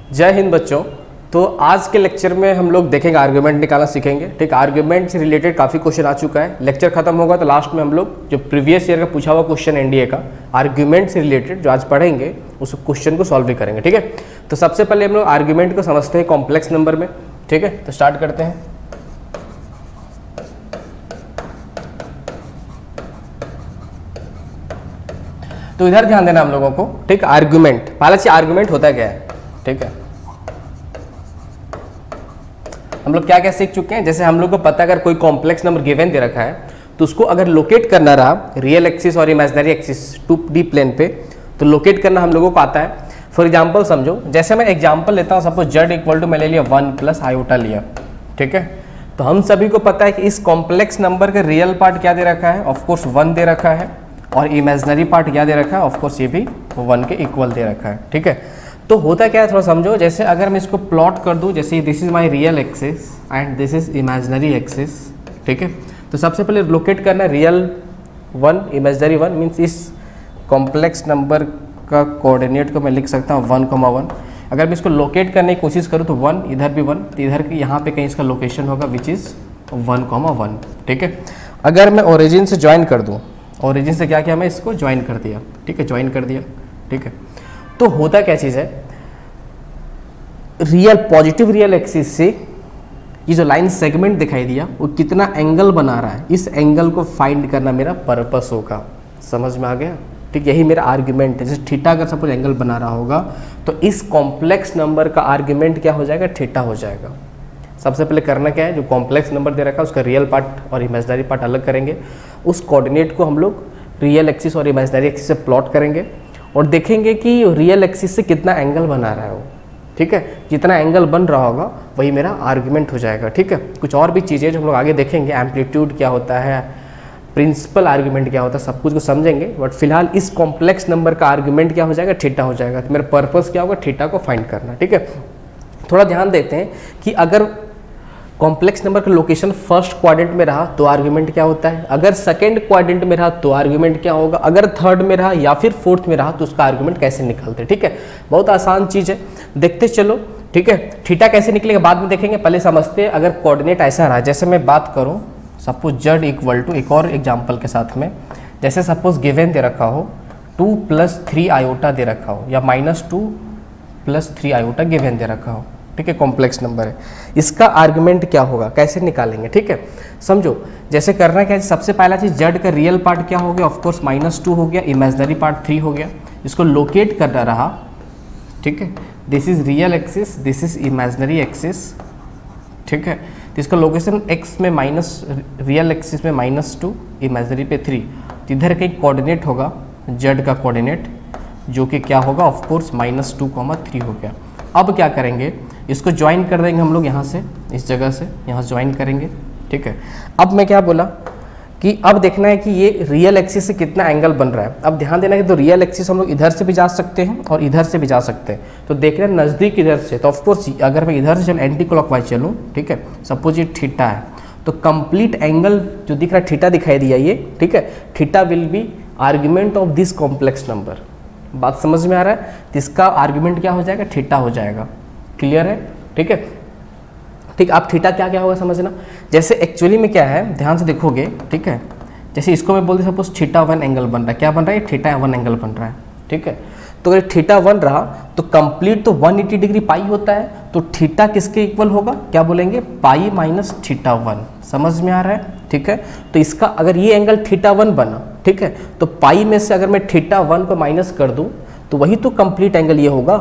जय हिंद बच्चों। तो आज के लेक्चर में हम लोग देखेंगे आर्गुमेंट निकालना सीखेंगे। ठीक, आर्गुमेंट से रिलेटेड काफ़ी क्वेश्चन आ चुका है। लेक्चर खत्म होगा तो लास्ट में हम लोग जो प्रीवियस ईयर का पूछा हुआ क्वेश्चन एनडीए का आर्गुमेंट से रिलेटेड जो आज पढ़ेंगे उस क्वेश्चन को सॉल्व भी करेंगे। ठीक है, तो सबसे पहले हम लोग आर्गुमेंट को समझते हैं कॉम्प्लेक्स नंबर में। ठीक है, तो स्टार्ट करते हैं। तो इधर ध्यान देना हम लोगों को। ठीक, आर्गुमेंट, पहला चीज आर्गुमेंट होता क्या है। ठीक है, हम लोग क्या क्या सीख चुके हैं। जैसे हम लोग को पता है अगर कोई कॉम्प्लेक्स नंबर गिवन दे रखा है तो उसको अगर लोकेट करना रहा रियल एक्सिस और इमेजिनरी एक्सिस 2D प्लेन पे, तो लोकेट करना हम लोगों को आता है। फॉर एग्जांपल समझो, जैसे मैं एग्जांपल लेता हूँ, सपोज z इक्वल टू मैं ले लिया 1 प्लस आयोटा लिया। ठीक है, तो हम सभी को पता है कि इस कॉम्प्लेक्स नंबर का रियल पार्ट क्या दे रखा है, ऑफकोर्स 1 दे रखा है, और इमेजिनरी पार्ट क्या दे रखा है, ऑफकोर्स ये भी 1 के इक्वल दे रखा है। ठीक है, तो होता क्या है थोड़ा समझो। जैसे अगर मैं इसको प्लॉट कर दूं, जैसे this is my real axis and this is imaginary axis. ठीक है, तो सबसे पहले लोकेट करना है रियल 1 इमेजिनरी 1, मीन्स इस कॉम्प्लेक्स नंबर का कोऑर्डिनेट को मैं लिख सकता हूँ 1,1। अगर मैं इसको लोकेट करने की कोशिश करूँ तो 1 इधर भी 1, तो इधर यहाँ पे कहीं इसका लोकेशन होगा विच इज़ 1,1। ठीक है, अगर मैं ओरिजिन से ज्वाइन कर दूँ, ओरिजिन से क्या किया, मैं इसको ज्वाइन कर दिया। ठीक है, ज्वाइन कर दिया। ठीक है, तो होता क्या चीज़ है, रियल पॉजिटिव रियल एक्सिस से ये जो लाइन सेगमेंट दिखाई दिया वो कितना एंगल बना रहा है, इस एंगल को फाइंड करना मेरा पर्पस होगा। समझ में आ गया। ठीक, यही मेरा आर्ग्यूमेंट है। जैसे थीटा अगर सपोज एंगल बना रहा होगा तो इस कॉम्प्लेक्स नंबर का आर्ग्यूमेंट क्या हो जाएगा, थीटा हो जाएगा। सबसे पहले करना क्या है, जो कॉम्प्लेक्स नंबर दे रखा है उसका रियल पार्ट और इमेजिनरी पार्ट अलग करेंगे। उस कोऑर्डिनेट को हम लोग रियल एक्सिस और इमेजिनरी एक्सिस से प्लॉट करेंगे और देखेंगे कि रियल एक्सिस से कितना एंगल बना रहा है वो। ठीक है, जितना एंगल बन रहा होगा वही मेरा आर्गुमेंट हो जाएगा। ठीक है, कुछ और भी चीज़ें जो हम लोग आगे देखेंगे, एम्पलीट्यूड क्या होता है, प्रिंसिपल आर्गुमेंट क्या होता है, सब कुछ को समझेंगे। बट फिलहाल इस कॉम्प्लेक्स नंबर का आर्गुमेंट क्या हो जाएगा, थीटा हो जाएगा। तो मेरा पर्पस क्या होगा, थीटा को फाइंड करना। ठीक है, थोड़ा ध्यान देते हैं कि अगर कॉम्प्लेक्स नंबर का लोकेशन फर्स्ट क्वाड्रेंट में रहा तो आर्गुमेंट क्या होता है, अगर सेकंड क्वाड्रेंट में रहा तो आर्गुमेंट क्या होगा, अगर थर्ड में रहा या फिर फोर्थ में रहा तो उसका आर्गुमेंट कैसे निकालते हैं। ठीक है, बहुत आसान चीज़ है, देखते चलो। ठीक है, थीटा कैसे निकलेगा बाद में देखेंगे, पहले समझते हैं। अगर कोऑर्डिनेट ऐसा रहा, जैसे मैं बात करूँ सपोज z इक्वल टू, एक और एग्जाम्पल के साथ में, जैसे सपोज गिवन दे रखा हो 2 + 3 आयोटा दे रखा हो, या -2 + 3 आयोटा गिवन दे रखा हो। ठीक है, कॉम्प्लेक्स नंबर है, इसका आर्गुमेंट क्या होगा, कैसे निकालेंगे। ठीक है, समझो। जैसे करना क्या है, सबसे पहला चीज z का रियल पार्ट क्या हो गया, ऑफकोर्स -2 हो गया, इमेजिनरी पार्ट 3 हो गया। इसको लोकेट करना रहा। ठीक है, this is real axis, this is imaginary axis. ठीक है, तो इसका लोकेशन x में माइनस, रियल एक्सिस में -2, इमेजिनरी पे 3, तो इधर का एक कोऑर्डिनेट होगा z का कोऑर्डिनेट, जो कि क्या होगा, ऑफकोर्स -2,3 हो गया। अब क्या करेंगे, इसको ज्वाइन कर देंगे हम लोग यहाँ से, इस जगह से यहाँ ज्वाइन करेंगे। ठीक है, अब मैं क्या बोला कि अब देखना है कि ये रियल एक्सिस से कितना एंगल बन रहा है। अब ध्यान देना कि तो रियल एक्सिस हम लोग इधर से भी जा सकते हैं और इधर से भी जा सकते हैं। तो देख रहे हैं नज़दीक इधर से, तो ऑफकोर्स अगर मैं इधर से चल एंटी क्लॉकवाइज चलूँ, ठीक है, सपोज ये थीटा है, तो कंप्लीट एंगल जो दिख रहा है थीटा दिखाई दिया ये। ठीक है, theta will be argument of this complex number. बात समझ में आ रहा है, तो इसका आर्ग्यूमेंट क्या हो जाएगा, थीटा हो जाएगा। क्लियर है। ठीक है, ठीक, आप थीटा क्या क्या होगा समझना। जैसे एक्चुअली में क्या है, ध्यान से देखोगे। ठीक है, जैसे इसको मैं बोलती सपोज θ1 एंगल बन रहा है, क्या बन रहा है, θ1 एंगल बन रहा है। ठीक है, तो अगर θ1 रहा तो कंप्लीट तो 180 डिग्री पाई होता है, तो थीटा किसके इक्वल होगा, क्या बोलेंगे, पाई माइनस θ1। समझ में आ रहा है। ठीक है, तो इसका अगर ये एंगल θ1 बना, ठीक है, तो पाई में से अगर मैं θ1 को माइनस कर दूं तो वही तो कंप्लीट एंगल ये होगा।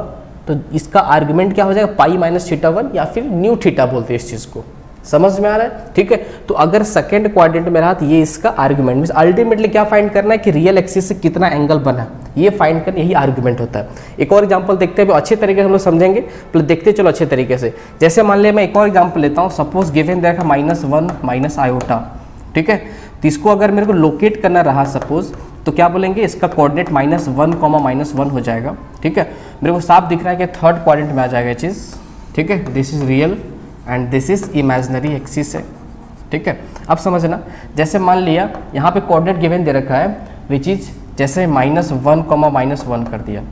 तो इसका आर्गुमेंट क्या हो जाएगा, पाई माइनस θ1, या फिर न्यू थीटा बोलते हैं इस चीज़ को। समझ में आ रहा है। ठीक है, तो अगर सेकंड क्वाड्रेंट में रहा तो ये इसका आर्गुमेंट, मींस अल्टीमेटली क्या फाइंड करना है कि रियल एक्सिस से कितना एंगल बना, ये फाइंड करना, यही आर्गुमेंट होता है। एक और एग्जांपल देखते हैं, अच्छे तरीके से हम लोग समझेंगे, प्लस देखते चलो अच्छे तरीके से। जैसे मान लिया मैं एक और एग्जाम्पल लेता हूँ, सपोज गिवन देखा -1 माइनस आयोटा। ठीक है, तो इसको अगर मेरे को लोकेट करना रहा सपोज, तो क्या बोलेंगे, इसका कोऑर्डिनेट -1,-1 हो जाएगा। ठीक है, मेरे को साफ दिख रहा है कि थर्ड क्वाड्रेंट में आ जाएगा चीज़। ठीक है, this is real and this is imaginary axis है। ठीक है, अब समझना, जैसे मान लिया यहाँ पे कोऑर्डिनेट गिवन दे रखा है विच इज, जैसे -1,-1 कर दिया।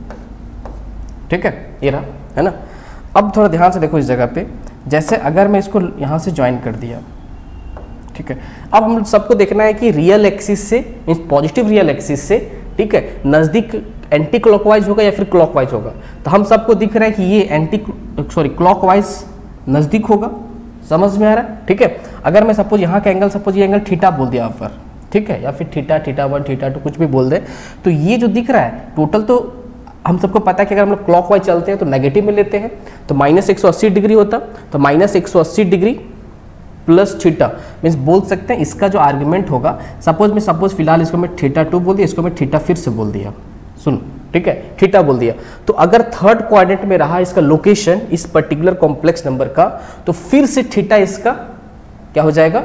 ठीक है, ये रहा, है ना। अब थोड़ा ध्यान से देखो इस जगह पे, जैसे अगर मैं इसको यहाँ से ज्वाइन कर दिया, ठीक है, अब हम सबको देखना है कि रियल एक्सिस से मीन्स पॉजिटिव रियल एक्सिस से, ठीक है, नज़दीक एंटी क्लॉकवाइज होगा या फिर क्लॉकवाइज होगा। तो हम सबको दिख रहा है कि ये क्लॉकवाइज नज़दीक होगा, समझ में आ रहा है, ठीक है। अगर मैं सपोज यहाँ का एंगल, सपोज ये एंगल थीटा बोल दिया यहाँ पर, ठीक है, या फिर थीटा, थीटा1, थीटा2 कुछ भी बोल दे, तो ये जो दिख रहा है टोटल, तो हम सबको पता है कि अगर हम लोग क्लॉकवाइज चलते हैं तो नेगेटिव में लेते हैं, तो -180 डिग्री होता, तो -180 डिग्री प्लस थीटा मीन्स बोल सकते हैं इसका जो आर्ग्यूमेंट होगा, सपोज फिलहाल इसको मैं थीटा2 बोल दिया, इसको मैं थीटा फिर से बोल दिया, सुनो, ठीक है, थीटा बोल दिया। तो अगर थर्ड क्वाड्रेंट में रहा इसका लोकेशन इस पर्टिकुलर कॉम्प्लेक्स नंबर का, तो फिर से थीटा इसका क्या हो जाएगा,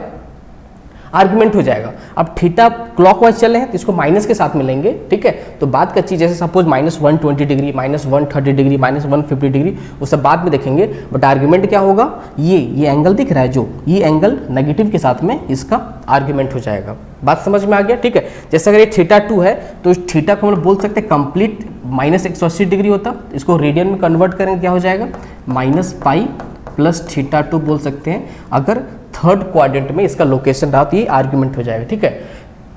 आर्गुमेंट हो जाएगा। अब थीटा क्लॉकवाइज चल रहे हैं तो इसको माइनस के साथ मिलेंगे, ठीक है। तो बात का चीज जैसे सपोज -120 डिग्री, -130 डिग्री, -150 डिग्री, वो सब बाद में देखेंगे, बट आर्गुमेंट क्या होगा, ये एंगल दिख रहा है जो, ये एंगल नेगेटिव के साथ में इसका आर्गुमेंट हो जाएगा। बात समझ में आ गया, ठीक है। जैसे अगर ये थीटा2 है तो इस थीटा को हम लोग बोल सकते हैं कंप्लीट -180 डिग्री होता, इसको रेडियन में कन्वर्ट करेंगे क्या हो जाएगा, -पाई प्लस थीटा2 बोल सकते हैं। अगर थर्ड क्वाड्रेंट में इसका लोकेशन रहा तो ये आर्गुमेंट हो जाएगा, ठीक है।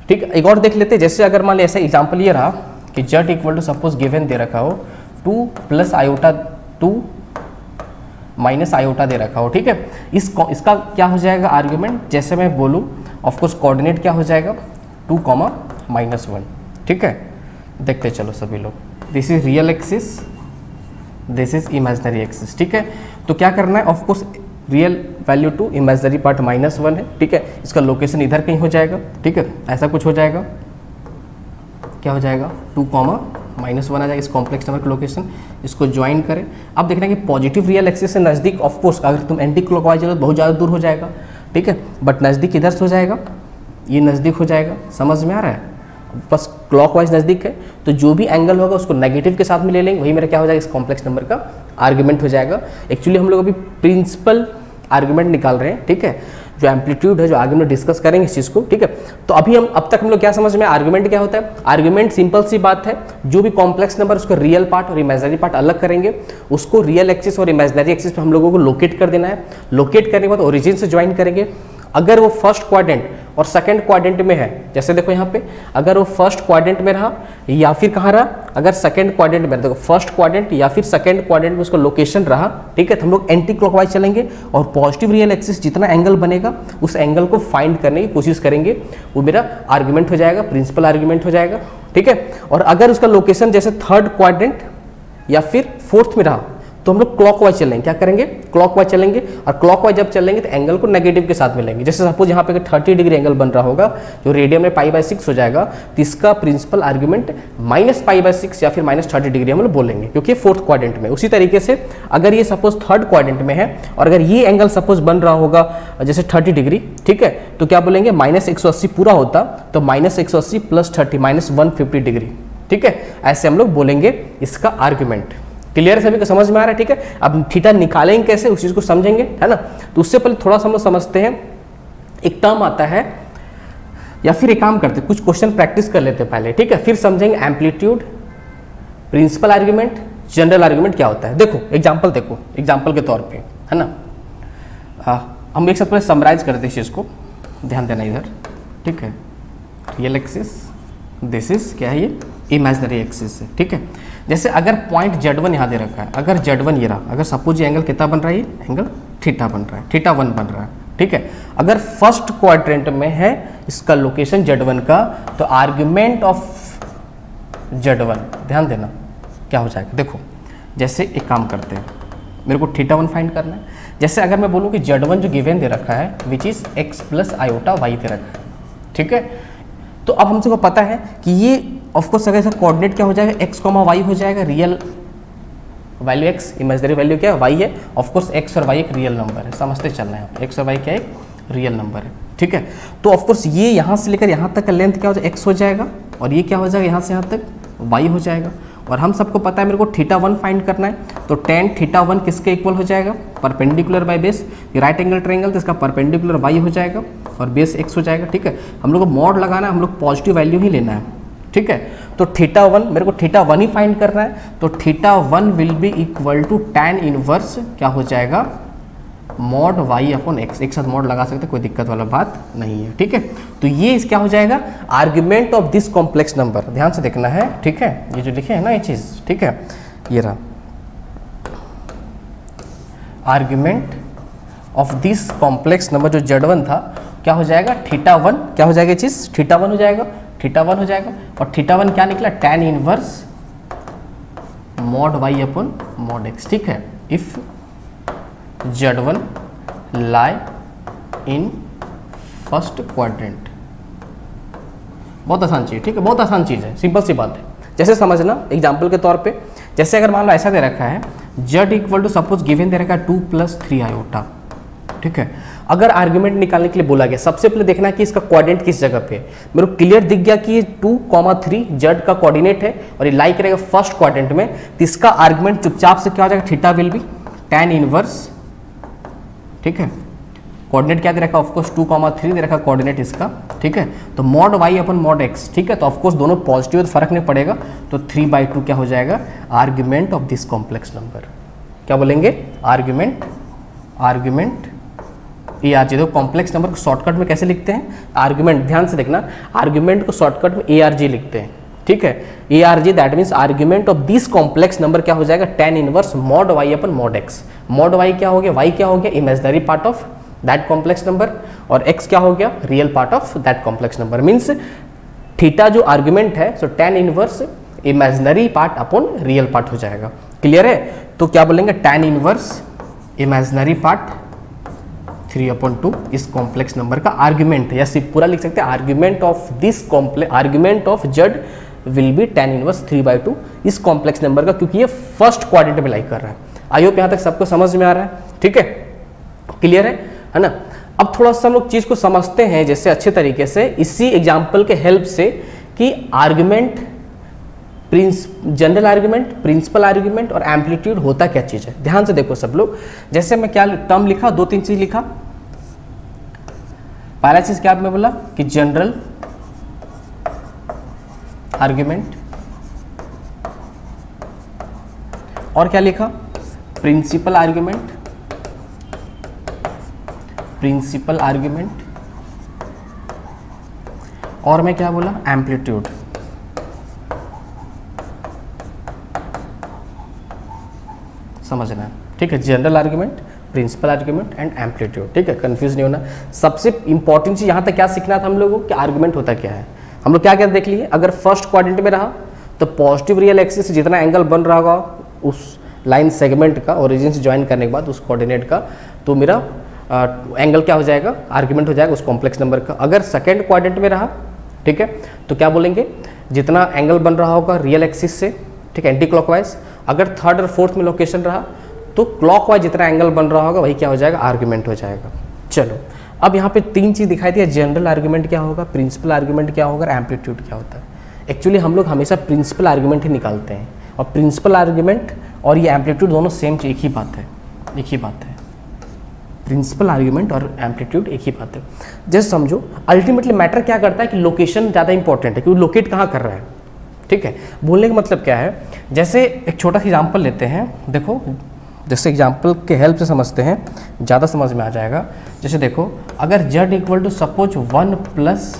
ठीक है, एक और देख लेते हैं, जैसे अगर मान लिया ऐसा एग्जांपल ये रहा कि z equal to suppose given दे रखा हो 2 + आयोटा 2 - आयोटा दे रखा हो, ठीक है। इसका क्या हो जाएगा आर्गुमेंट, जैसे मैं बोलूँ ऑफकोर्स कोऑर्डिनेट क्या हो जाएगा 2, -1, ठीक है। देखते चलो सभी लोग, this is real axis, this is imaginary axis, ठीक है। तो क्या करना है, of course real value 2, imaginary part -1 है, ठीक है। इसका लोकेशन इधर कहीं हो जाएगा, ठीक है, ऐसा कुछ हो जाएगा, क्या हो जाएगा 2, -1 आ जाएगा इस कॉम्प्लेक्स नंबर का लोकेशन। इसको ज्वाइन करें, अब देखना कि पॉजिटिव रियल एक्सिस से नज़दीक, ऑफकोर्स अगर तुम एंटी क्लॉकवाइज चलो तो बहुत ज़्यादा दूर हो जाएगा, ठीक है, बट नज़दीक इधर से हो जाएगा, ये नज़दीक हो जाएगा, समझ में आ रहा है। बस क्लॉकवाइज नज़दीक है तो जो भी एंगल होगा उसको नेगेटिव के साथ में ले लेंगे, वही मेरा क्या हो जाएगा इस कॉम्प्लेक्स नंबर का आर्गुमेंट हो जाएगा। एक्चुअली हम लोग अभी प्रिंसिपल आर्गुमेंट निकाल रहे हैं, ठीक है, जो एम्पलीट्यूड है, जो आगे में डिस्कस करेंगे इस चीज़ को, ठीक है। तो अभी अब तक हम लोग क्या समझ में, आर्गुमेंट क्या होता है। आर्गुमेंट सिंपल सी बात है, जो भी कॉम्प्लेक्स नंबर उसका रियल पार्ट और इमेजिनरी पार्ट अलग करेंगे, उसको रियल एक्सिस और इमेजिनरी एक्सिस पे हम लोगों को लोकेट कर देना है। लोकेट करने के बाद ओरिजिन से ज्वाइन करेंगे। अगर वो फर्स्ट क्वाड्रेंट और सेकंड क्वाड्रेंट में है, जैसे देखो यहाँ पे, अगर वो फर्स्ट क्वाड्रेंट में रहा या फिर कहाँ रहा, अगर सेकंड क्वाड्रेंट में, देखो फर्स्ट क्वाड्रेंट या फिर सेकंड क्वाड्रेंट में उसका लोकेशन रहा, ठीक है, तो हम लोग एंटी क्लॉकवाइज चलेंगे और पॉजिटिव रियल एक्सिस जितना एंगल बनेगा उस एंगल को फाइंड करने की कोशिश करेंगे, वो मेरा आर्गुमेंट हो जाएगा, प्रिंसिपल आर्गुमेंट हो जाएगा, ठीक है। और अगर उसका लोकेशन जैसे थर्ड क्वाड्रेंट या फिर फोर्थ में रहा तो हम लोग क्लॉकवाइज चलेंगे, क्या करेंगे, क्लॉकवाइज चलेंगे, और क्लॉकवाइज जब चलेंगे तो एंगल को नेगेटिव के साथ मिलेंगे। जैसे सपोज यहाँ पे 30 डिग्री एंगल बन रहा होगा जो रेडियन में π/6 हो जाएगा, तो इसका प्रिंसिपल आर्गुमेंट -π/6 या फिर -30 डिग्री हम लोग बोलेंगे, क्योंकि फोर्थ क्वाड्रेंट में। उसी तरीके से अगर ये सपोज थर्ड क्वाड्रेंट में है और अगर ये एंगल सपोज बन रहा होगा जैसे 30 डिग्री, ठीक है, तो क्या बोलेंगे, -180 पूरा होता तो -180 + 30 -150 डिग्री, ठीक है, ऐसे हम लोग बोलेंगे इसका आर्गुमेंट। क्लियर सभी को समझ में आ रहा है, ठीक है। अब थीटा निकालेंगे कैसे उस चीज़ को समझेंगे, है ना। तो उससे पहले थोड़ा सा हम लोग समझते हैं, एक टर्म आता है, या फिर एक काम करते हैं कुछ क्वेश्चन प्रैक्टिस कर लेते हैं पहले, ठीक है, फिर समझेंगे amplitude, principal argument, general argument क्या होता है। देखो एग्जाम्पल, देखो एग्जाम्पल के तौर पर, है ना। हम एक साथ पहले समराइज करते हैं इस चीज़ को, ध्यान देना इधर, ठीक है। रियल एक्सिस, दिस इज क्या है, ये इमेजिनरी एक्सिस है, ठीक है। जैसे अगर पॉइंट Z1 यहाँ दे रखा है, अगर Z1 ये रहा, अगर सपोज ये एंगल कितना बन रहा है, एंगल थीटा बन रहा है, θ1 बन रहा है, ठीक है। अगर फर्स्ट क्वाड्रेंट में है इसका लोकेशन Z1 का, तो आर्गुमेंट ऑफ Z1, ध्यान देना क्या हो जाएगा। देखो जैसे एक काम करते हैं, मेरे को θ1 फाइंड करना है। जैसे अगर मैं बोलूँ कि Z1 जो गिवन दे रखा है which is x + iota y दे रखा है, ठीक है। तो अब हम सबको पता है कि ये ऑफकोर्स अगर इसका कोऑर्डिनेट क्या हो जाएगा, x, y हो जाएगा, real value x, imaginary value क्या है, y है। ऑफकोर्स x और y एक रियल नंबर है, समझते चलना है, x और y क्या एक रियल नंबर है, ठीक है। तो ऑफकोर्स ये यहाँ से लेकर यहाँ तक का लेंथ क्या हो जाएगा, x हो जाएगा, और ये क्या हो जाएगा, यहाँ से यहाँ तक y हो जाएगा। और हम सबको पता है मेरे को θ1 फाइंड करना है, तो tan θ1 किसके इक्वल हो जाएगा, perpendicular by base, right angle triangle, तो इसका परपेंडिकुलर y हो जाएगा और बेस x हो जाएगा, ठीक है। हम लोग को मॉड लगाना है, हम लोग पॉजिटिव वैल्यू ही लेना है, ठीक है। तो थीटा 1 मेरे को थीटा 1 ही फाइंड करना है, तो theta 1 will be equal to tan inverse क्या हो जाएगा, मॉड y अपॉन x। एक साथ मॉड लगा सकते, कोई दिक्कत वाला बात नहीं है, ठीक है। तो ये क्या हो जाएगा, argument of this complex number, ध्यान से देखना है, ठीक है। ये जो लिखे है ना ये चीज़, ठीक है, ये रहा argument of this complex number जो Z1 था, क्या हो जाएगा थीटा 1, क्या हो जाएगा ये चीज़, थीटा 1 हो जाएगा, थीटा 1 हो जाएगा। और थीटा 1 क्या निकला, tan inverse mod y upon mod x, ठीक है। If Z1 lie in first quadrant, बहुत आसान चीज़, ठीक है, बहुत आसान चीज़ है, सिंपल सी बात है। जैसे समझना एग्जाम्पल के तौर पे, जैसे अगर मान लो ऐसा दे रखा है Z equal to suppose given दे रखा है 2 + 3 आयोटा, ठीक है। अगर आर्ग्यूमेंट निकालने के लिए बोला गया, सबसे पहले देखना कि इसका कोऑर्डिनेट किस जगह पे है। मेरे को क्लियर दिख गया कि ये 2, 3 Z का कोऑर्डिनेट है और ये लाई करेगा फर्स्ट क्वाड्रेंट में, तो इसका आर्ग्यूमेंट चुपचाप से क्या हो जाएगा, theta will be tan inverse, ठीक है। कोऑर्डिनेट क्या दे रखा है, ऑफकोर्स 2, 3 दे रखा कोऑर्डिनेट इसका, ठीक है। तो mod y upon mod x, ठीक है। तो ऑफकोर्स दोनों पॉजिटिव है तो फर्क नहीं पड़ेगा, तो 3/2 क्या हो जाएगा, argument of this complex number. क्या बोलेंगे, आर्ग्यूमेंट ये आज देखो कॉम्प्लेक्स नंबर को शॉर्टकट में कैसे लिखते हैं, आर्ग्यूमेंट, ध्यान से देखना, आर्ग्यूमेंट को शॉर्टकट में ARG लिखते हैं, ठीक है। ARG that means argument of this complex number क्या हो जाएगा, tan inverse mod y upon mod x। Mod y क्या हो गया, y क्या हो गया, imaginary part of that complex number, और x क्या हो गया, real part of that complex number. Means theta जो आर्ग्यूमेंट है, सो tan inverse imaginary part upon real part हो जाएगा। क्लियर है, तो क्या बोलेंगे, tan इनवर्स इमेजिनरी पार्ट 3/2 इस कॉम्प्लेक्स नंबर का आर्ग्यूमेंट है, या सिर्फ पूरा लिख सकते हैं, argument of this complex, argument of Z will be tan inverse 3/2 इस कॉम्प्लेक्स नंबर का, क्योंकि ये फर्स्ट क्वाड्रेंट में लाई कर रहा है। आई होप यहाँ तक सबको समझ में आ रहा है, ठीक है, क्लियर है ना। अब थोड़ा सा हम लोग चीज़ को समझते हैं जैसे अच्छे तरीके से, इसी एग्जाम्पल के हेल्प से, कि argument, general argument, principal argument और एम्पलीट्यूड होता क्या चीज़ है। ध्यान से देखो सब लोग, जैसे मैं क्या टर्म लिखा, 2-3 चीज लिखा। पहला चीज क्या मैं बोला कि जनरल आर्ग्यूमेंट, और क्या लिखा, प्रिंसिपल आर्ग्यूमेंट, प्रिंसिपल आर्ग्यूमेंट, और मैं क्या बोला, एम्पलीट्यूड। समझना है, ठीक है, general argument, principal argument and amplitude, ठीक है, कंफ्यूज नहीं होना। सबसे इंपॉर्टेंट चीज यहाँ तक क्या सीखना था हम लोगों को कि आर्ग्यूमेंट होता क्या है। हम लोग क्या क्या देख लिए, अगर फर्स्ट क्वाड्रेंट में रहा तो पॉजिटिव रियल एक्सिस से जितना एंगल बन रहा होगा उस लाइन सेगमेंट का, ओरिजिन से ज्वाइन करने के बाद उस कोऑर्डिनेट का, तो मेरा एंगल क्या हो जाएगा, आर्ग्यूमेंट हो जाएगा उस कॉम्प्लेक्स नंबर का। अगर सेकेंड क्वाड्रेंट में रहा, ठीक है, तो क्या बोलेंगे, जितना एंगल बन रहा होगा रियल एक्सिस से, ठीक है, एंटी क्लॉकवाइज। अगर थर्ड और फोर्थ में लोकेशन रहा तो क्लॉकवाइज जितना एंगल बन रहा होगा वही क्या हो जाएगा, आर्ग्यूमेंट हो जाएगा। चलो अब यहाँ पे 3 चीज़ दिखाई दी है, जनरल आर्ग्यूमेंट क्या होगा, प्रिंसिपल आर्ग्यूमेंट क्या होगा, एम्पलीट्यूड क्या होता है। एक्चुअली हम लोग हमेशा प्रिंसिपल आर्ग्यूमेंट ही निकालते हैं, और प्रिंसिपल आर्ग्यूमेंट और ये एम्पलीट्यूड दोनों सेम, एक ही बात है, एक ही बात है। प्रिंसिपल आर्ग्यूमेंट और एम्पलीट्यूड एक ही बात है। जैसे समझो अल्टीमेटली मैटर क्या करता है कि लोकेशन ज़्यादा इंपॉर्टेंट है, क्योंकि लोकेट कहाँ कर रहा है, ठीक है। बोलने का मतलब क्या है, जैसे एक छोटा सा एग्जाम्पल लेते हैं, देखो जैसे एग्जाम्पल के हेल्प से समझते हैं, ज़्यादा समझ में आ जाएगा। जैसे देखो अगर Z equal to suppose 1 +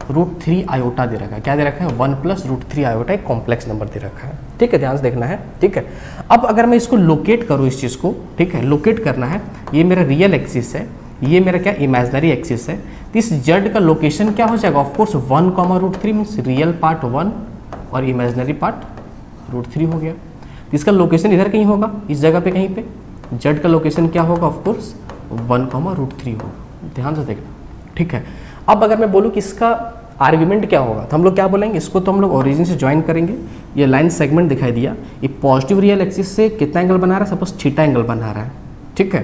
√3 iota दे रखा है, क्या दे रखा है, 1 + √3 आयोटा एक कॉम्प्लेक्स नंबर दे रखा है, ठीक है, ध्यान से देखना है, ठीक है। अब अगर मैं इसको लोकेट करूँ, इस चीज़ को, ठीक है, लोकेट करना है, ये मेरा रियल एक्सिस है, ये मेरा क्या इमेजिनरी एक्सिस है, तो इस Z का लोकेशन क्या हो जाएगा, ऑफकोर्स 1, √3 मीन्स रियल पार्ट 1 और इमेजिनरी पार्ट √3 हो गया। तो इसका लोकेशन इधर कहीं होगा, इस जगह पे कहीं पे Z का लोकेशन क्या होगा, ऑफकोर्स 1, √3 होगा, ध्यान से देखना, ठीक है। अब अगर मैं बोलूँ कि इसका आर्ग्यूमेंट क्या होगा, तो हम लोग क्या बोलेंगे, इसको तो हम लोग ओरिजिन से ज्वाइन करेंगे। ये लाइन सेगमेंट दिखाई दिया, ये पॉजिटिव रियल एक्सिस से कितना एंगल बना रहा है, सपोज थीटा एंगल बना रहा है, ठीक है,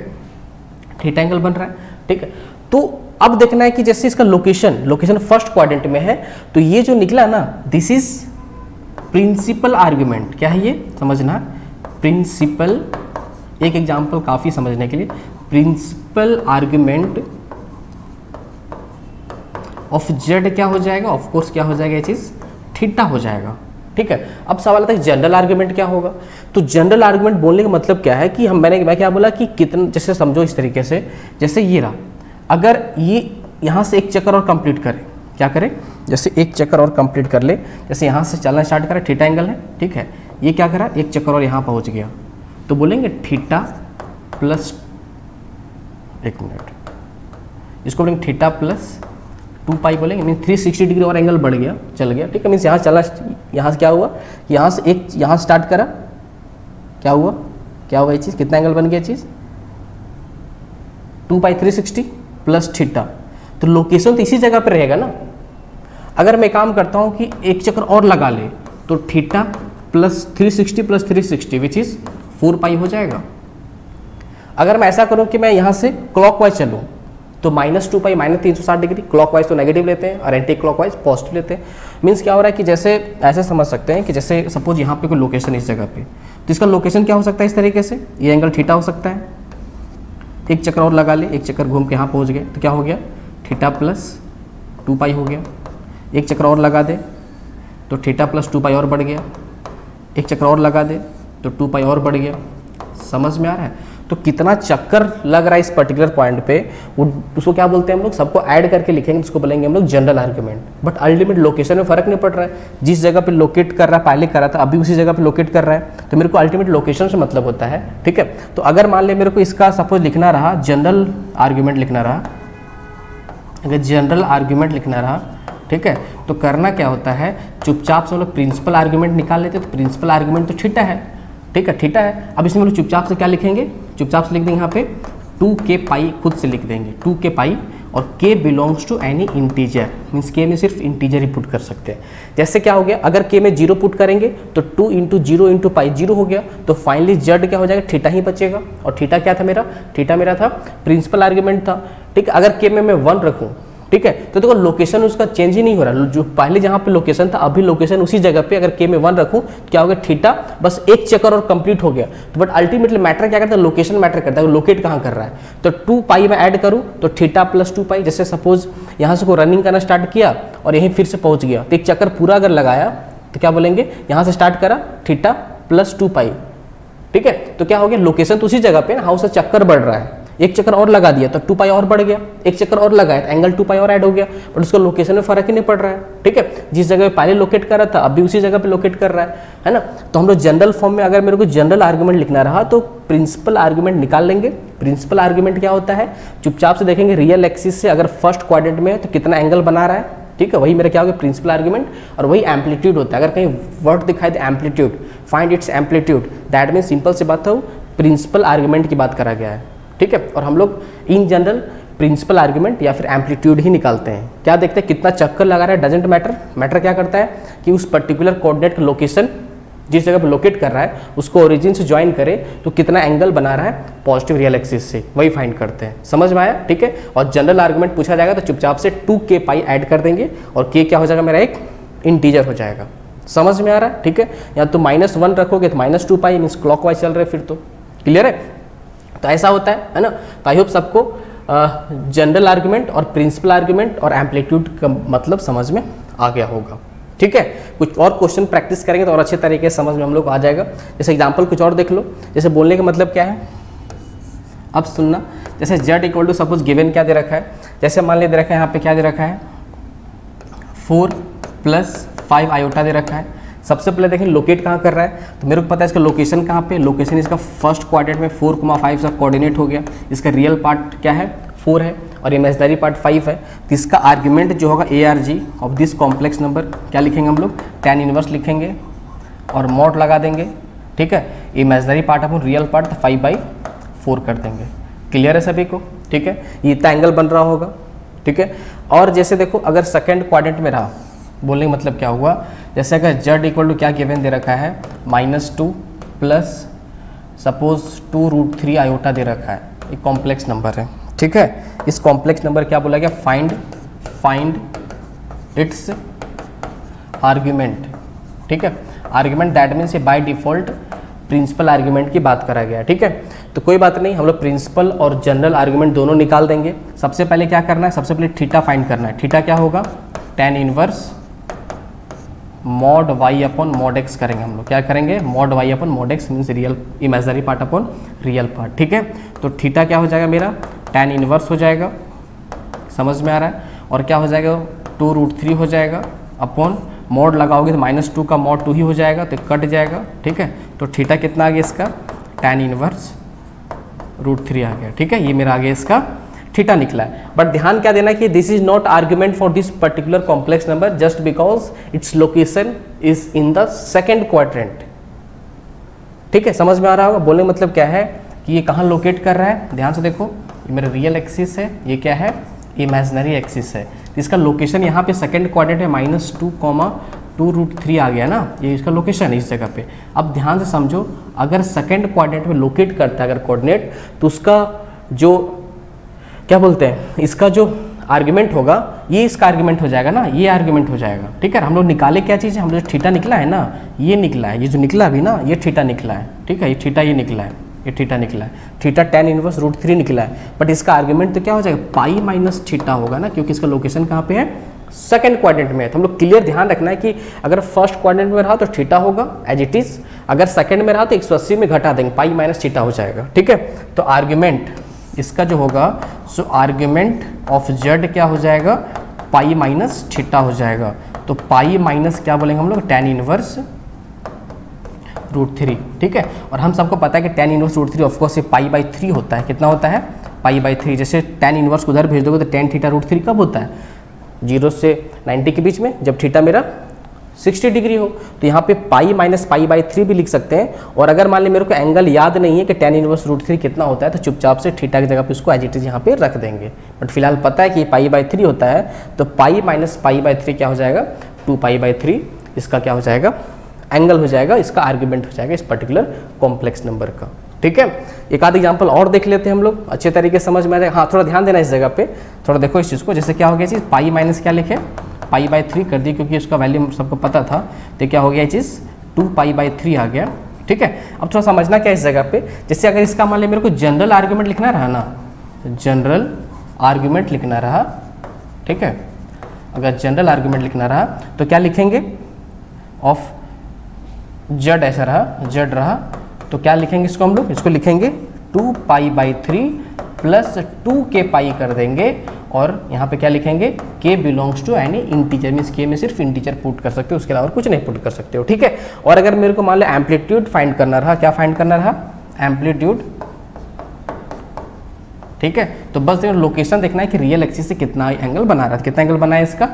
थीटा एंगल बन रहा है, ठीक है। तो अब देखना है कि जैसे इसका लोकेशन फर्स्ट क्वाड्रेंट में है, तो ये जो निकला ना, दिस इज प्रिंसिपल आर्ग्यूमेंट। क्या है ये, समझना, प्रिंसिपल, एक एग्जांपल काफ़ी समझने के लिए, प्रिंसिपल आर्ग्यूमेंट ऑफ जेड क्या हो जाएगा, ऑफ कोर्स क्या हो जाएगा ये चीज़, थीटा हो जाएगा। ठीक है, अब सवाल आता है जनरल आर्गुमेंट क्या होगा। तो जनरल आर्गुमेंट बोलने का मतलब क्या है कि मैं क्या बोला कि कितना, जैसे समझो इस तरीके से, जैसे ये रहा, अगर ये यहाँ से एक चक्कर और कंप्लीट करें, क्या करें, जैसे एक चक्कर और कंप्लीट कर ले, जैसे यहाँ से चलना स्टार्ट करा, थीटा एंगल है, ठीक है, ये क्या करा, एक चक्कर और यहाँ पहुँच गया, तो बोलेंगे थीटा प्लस, एक मिनट, इसको बोलेंगे थीटा प्लस 2 पाई बोलेंगे, मीन 360 डिग्री और एंगल बढ़ गया, चल गया। ठीक है, मीन्स यहाँ चला, यहाँ से क्या हुआ कि यहाँ से एक, यहाँ स्टार्ट करा, क्या हुआ ये चीज़, कितना एंगल बन गया चीज़, 2 पाई 360 प्लस थीटा। तो लोकेशन तो इसी जगह पर रहेगा ना। अगर मैं काम करता हूँ कि एक चक्कर और लगा ले, तो थीटा प्लस 360 विच इज़ 4 पाई हो जाएगा। अगर मैं ऐसा करूँ कि मैं यहाँ से क्लॉकवाइज चलूँ, तो -2 पाई -360 डिग्री, क्लॉकवाइज तो नेगेटिव लेते हैं और एंटी क्लॉकवाइज पॉजिटिव लेते हैं। मीन्स क्या हो रहा है कि जैसे ऐसे समझ सकते हैं कि जैसे सपोज यहाँ पे कोई लोकेशन इस जगह पे, तो इसका लोकेशन क्या हो सकता है इस तरीके से, ये एंगल थीटा हो सकता है, एक चक्कर और लगा ले, एक चक्कर घूम के यहाँ पहुँच गए, तो क्या हो गया, थीटा प्लस 2 पाई हो गया। एक चक्कर और लगा दे तो थीटा प्लस 2 पाई और बढ़ गया, एक चक्कर और लगा दे तो 2 पाई और बढ़ गया। समझ में आ रहा है। तो कितना चक्कर लग रहा है इस पर्टिकुलर पॉइंट पे, वो उसको क्या बोलते हैं हम लोग, सबको ऐड करके लिखेंगे, उसको बोलेंगे हम लोग general argument. But ultimate location में फर्क नहीं पड़ रहा है, जिस जगह पे लोकेट कर रहा है, पहले कर रहा था, अभी उसी जगह पे लोकेट कर रहा है, तो मेरे को अल्टीमेट लोकेशन से मतलब होता है। ठीक है, तो अगर मान ले मेरे को इसका सपोज लिखना रहा, जनरल आर्गुमेंट लिखना रहा, अगर जनरल आर्गुमेंट लिखना रहा, ठीक है, तो करना क्या होता है, चुपचाप से हम लोग प्रिंसिपल आर्गुमेंट निकाल लेते हैं। तो प्रिंसिपल आर्गुमेंट तो थीटा है, ठीक है, थीटा है। अब इसमें हम लोग चुपचाप से क्या लिखेंगे, चुपचाप से लिख देंगे यहाँ पे 2k पाई, खुद से लिख देंगे 2k पाई, और k belongs to any integer, means k में सिर्फ इंटीजर ही पुट कर सकते हैं। जैसे क्या हो गया, अगर k में 0 पुट करेंगे तो 2 इंटू 0 इंटू पाई 0 हो गया, तो फाइनली जेड क्या हो जाएगा, थीटा ही बचेगा। और थीटा क्या था मेरा, थीटा मेरा था प्रिंसिपल आर्गुमेंट था। ठीक है, अगर k में मैं 1 रखूँ, ठीक है, तो देखो लोकेशन उसका चेंज ही नहीं हो रहा, जो पहले जहाँ पे लोकेशन था अभी लोकेशन उसी जगह पे, अगर k में 1 रखूँ तो क्या हो गया, थीटा बस एक चक्कर और कंप्लीट हो गया। तो बट अल्टीमेटली मैटर क्या करता है, लोकेशन मैटर करता है, लोकेट कहाँ कर रहा है। तो 2 पाई में ऐड करूँ तो थीटा प्लस 2 पाई, जैसे सपोज यहाँ से कोई रनिंग करना स्टार्ट किया और यहीं फिर से पहुँच गया, तो एक चक्कर पूरा अगर लगाया तो क्या बोलेंगे, यहाँ से स्टार्ट करा थीटा प्लस 2 पाई, ठीक है, तो क्या हो गया, लोकेशन तो उसी जगह पे ना, हाउस से चक्कर बढ़ रहा है, एक चक्कर और लगा दिया तो 2 पाई और बढ़ गया, एक चक्कर और लगाया तो एंगल 2 पाई और ऐड हो गया, बट उसका लोकेशन में फर्क ही नहीं पड़ रहा है। ठीक है, जिस जगह पे पहले लोकेट कर रहा था अभी उसी जगह पे लोकेट कर रहा है ना। तो हम लोग जनरल फॉर्म में अगर मेरे को जनरल आर्गुमेंट लिखना रहा तो प्रिंसिपल आर्गुमेंट निकाल लेंगे। प्रिंसिपल आर्गुमेंट क्या होता है, चुपचाप से देखेंगे रियल एक्सिस से अगर फर्स्ट क्वाड्रेंट में है तो कितना एंगल बना रहा है, ठीक है, वही मेरा क्या होगा प्रिंसिपल आर्गुमेंट, और वही एम्पलीट्यूड होता है। अगर कहीं वर्ड दिखाई दे amplitude, find its amplitude, that mean simple सी बात है, प्रिंसिपल आर्गुमेंट की बात करा गया है। ठीक है, और हम लोग इन जनरल प्रिंसिपल आर्गुमेंट या फिर एम्पलीट्यूड ही निकालते हैं। क्या देखते हैं, कितना चक्कर लगा रहा है, डजेंट मैटर। मैटर क्या करता है कि उस पर्टिकुलर कोऑर्डिनेट का लोकेशन जिस जगह पर लोकेट कर रहा है उसको ओरिजिन से ज्वाइन करे तो कितना एंगल बना रहा है पॉजिटिव रियल एक्सिस से, वही फाइंड करते हैं। समझ में आया, ठीक है। और जनरल आर्गुमेंट पूछा जाएगा तो चुपचाप से 2k पाई ऐड कर देंगे और k क्या हो जाएगा, मेरा एक इंटीजर हो जाएगा। समझ में आ रहा है, ठीक है। या तो -1 रखोगे तो -2 पाई, मीन्स क्लॉकवाइज चल रहे फिर तो क्लियर है। तो ऐसा होता है ना। तो आई होप सबको जनरल आर्गुमेंट और प्रिंसिपल आर्गुमेंट और एम्पलीट्यूड का मतलब समझ में आ गया होगा, ठीक है। कुछ और क्वेश्चन प्रैक्टिस करेंगे तो और अच्छे तरीके से समझ में हम लोग आ जाएगा। जैसे एग्जांपल कुछ और देख लो, जैसे बोलने का मतलब क्या है, अब सुनना। जैसे z equal to suppose given क्या दे रखा है, जैसे मान लिया दे रखा है यहाँ पे क्या दे रखा है 4 + 5 आयोटा दे रखा है। सबसे पहले देखें लोकेट कहाँ कर रहा है, तो मेरे को पता है इसका लोकेशन कहाँ पे, लोकेशन इसका फर्स्ट क्वाड्रेंट में 4,5 का कोऑर्डिनेट हो गया। इसका रियल पार्ट क्या है 4 है और इमेजिनरी पार्ट 5 है। तो इसका आर्ग्यूमेंट जो होगा ARG of this complex number क्या लिखेंगे हम लोग, tan इनवर्स लिखेंगे और मॉड लगा देंगे, ठीक है। Imaginary part upon real part 5/4 कर देंगे। क्लियर है सभी को, ठीक है। ये इतना एंगल बन रहा होगा, ठीक है। और जैसे देखो अगर सेकेंड क्वाड्रेंट में रहा, बोलने का मतलब क्या हुआ, जैसे अगर z इक्वल टू क्या गिवन दे रखा है -2 प्लस सपोज 2√3 आयोटा दे रखा है, एक कॉम्प्लेक्स नंबर है, ठीक है। इस कॉम्प्लेक्स नंबर क्या बोला गया, फाइंड इट्स आर्ग्यूमेंट, ठीक है। Argument that means by default principal argument की बात करा गया, ठीक है। तो कोई बात नहीं, हम लोग प्रिंसिपल और जनरल आर्ग्यूमेंट दोनों निकाल देंगे। सबसे पहले क्या करना है, सबसे पहले थीटा फाइंड करना है। थीटा क्या होगा, tan inverse mod y upon mod x करेंगे हम लोग। क्या करेंगे, mod y upon mod x means real imaginary part upon real part, ठीक है। तो थीटा क्या हो जाएगा मेरा, tan इनवर्स हो जाएगा, समझ में आ रहा है। और क्या हो जाएगा, 2√3 हो जाएगा अपॉन मॉड लगाओगे तो -2 का मॉड 2 ही हो जाएगा, तो कट जाएगा, ठीक है। तो थीटा कितना आ गया इसका, tan इनवर्स √3 आ गया, ठीक है। ये मेरा आ गया इसका थीटा निकला है। बट ध्यान क्या देना कि this is not argument for this particular complex number just because its location is in the second quadrant, ठीक है। समझ में आ रहा होगा, बोलने मतलब क्या है कि ये कहाँ लोकेट कर रहा है, ध्यान से देखो, ये मेरा रियल एक्सिस है, ये क्या है, इमेजनरी एक्सिस है। तो इसका लोकेशन यहाँ पे सेकेंड क्वाड्रेंट है, -2,2√3 आ गया ना, ये इसका लोकेशन है इस जगह पे। अब ध्यान से समझो, अगर सेकेंड क्वाड्रेंट में लोकेट करता है अगर कोऑर्डिनेट, तो उसका जो क्या बोलते हैं, इसका जो आर्ग्यूमेंट होगा ये इसका आर्ग्यूमेंट हो जाएगा ना, ये आर्ग्यूमेंट हो जाएगा, ठीक है। हम लोग निकाले क्या चीज़ है, हम लोग थीटा निकला है ना, ये निकला है, ये जो निकला अभी ना, ये थीटा निकला है, ठीक है। ये थीटा ये निकला है, ये थीटा निकला है, थीटा tan इनवर्स √3 निकला है। बट इसका आर्ग्यूमेंट तो क्या हो जाएगा, पाई माइनस थीटा होगा ना, क्योंकि इसका लोकेशन कहाँ पे है, सेकंड क्वाड्रेंट में है। तो हम लोग क्लियर ध्यान रखना है कि अगर फर्स्ट क्वाड्रेंट में रहा तो थीटा होगा एज इट इज, अगर सेकंड में रहा तो 180 में घटा देंगे, पाई माइनस थीटा हो जाएगा, ठीक है। तो आर्ग्यूमेंट इसका जो होगा, सो आर्ग्यूमेंट ऑफ जेड क्या हो जाएगा, पाई माइनस थीटा हो जाएगा। तो पाई माइनस क्या बोलेंगे हम लोग, tan इनवर्स √3, ठीक है। और हम सबको पता है कि tan इनवर्स √3 ऑफकोर्स ये π/3 होता है, कितना होता है, π/3। जैसे tan इनवर्स को उधर भेज दोगे तो tan थीटा √3 कब होता है, 0 से 90 के बीच में, जब थीटा मेरा 60 डिग्री हो। तो यहाँ पे पाई माइनस π/3 भी लिख सकते हैं। और अगर मान ली मेरे को एंगल याद नहीं है कि tan इनवर्स √3 कितना होता है, तो चुपचाप से थीटा की जगह पे उसको एज इट इज यहाँ पे रख देंगे। बट फिलहाल पता है कि π/3 होता है, तो पाई माइनस π/3 क्या हो जाएगा, 2π/3 इसका क्या हो जाएगा, एंगल हो जाएगा, इसका आर्ग्यूमेंट हो जाएगा इस पर्टिकुलर कॉम्प्लेक्स नंबर का, ठीक है। एक आध एग्जाम्पल और देख लेते हैं हम लोग, अच्छे तरीके से समझ में आ जाएगा। हाँ, थोड़ा ध्यान देना इस जगह पे, थोड़ा देखो इस चीज़ को। जैसे क्या हो गया चीज़, पाई माइनस क्या लिखे, π/3 कर दी, क्योंकि उसका वैल्यू सबको पता था। तो क्या हो गया ये चीज़, 2π/3 आ गया, ठीक है। अब थोड़ा समझना क्या इस जगह पे, जैसे अगर इसका मान लिया मेरे को जनरल आर्ग्यूमेंट लिखना रहा ना, जनरल आर्ग्यूमेंट लिखना रहा, ठीक है। अगर जनरल आर्ग्यूमेंट लिखना रहा तो क्या लिखेंगे, ऑफ जेड ऐसा रहा, जेड रहा, तो क्या लिखेंगे इसको हम लोग, इसको लिखेंगे 2π/3 प्लस 2k पाई कर देंगे। और यहाँ पे क्या लिखेंगे, k belongs to any integer, means k में सिर्फ इंटीजर पुट कर सकते हो, उसके अलावा कुछ नहीं पुट कर सकते हो, ठीक है। और अगर मेरे को मान लो एम्पलीट्यूड फाइंड करना रहा, क्या फाइंड करना रहा, एम्पलीट्यूड, ठीक है। तो बस लोकेशन देखना है कि रियल एक्सिस से कितना एंगल बना रहा है, कितना एंगल बना है इसका,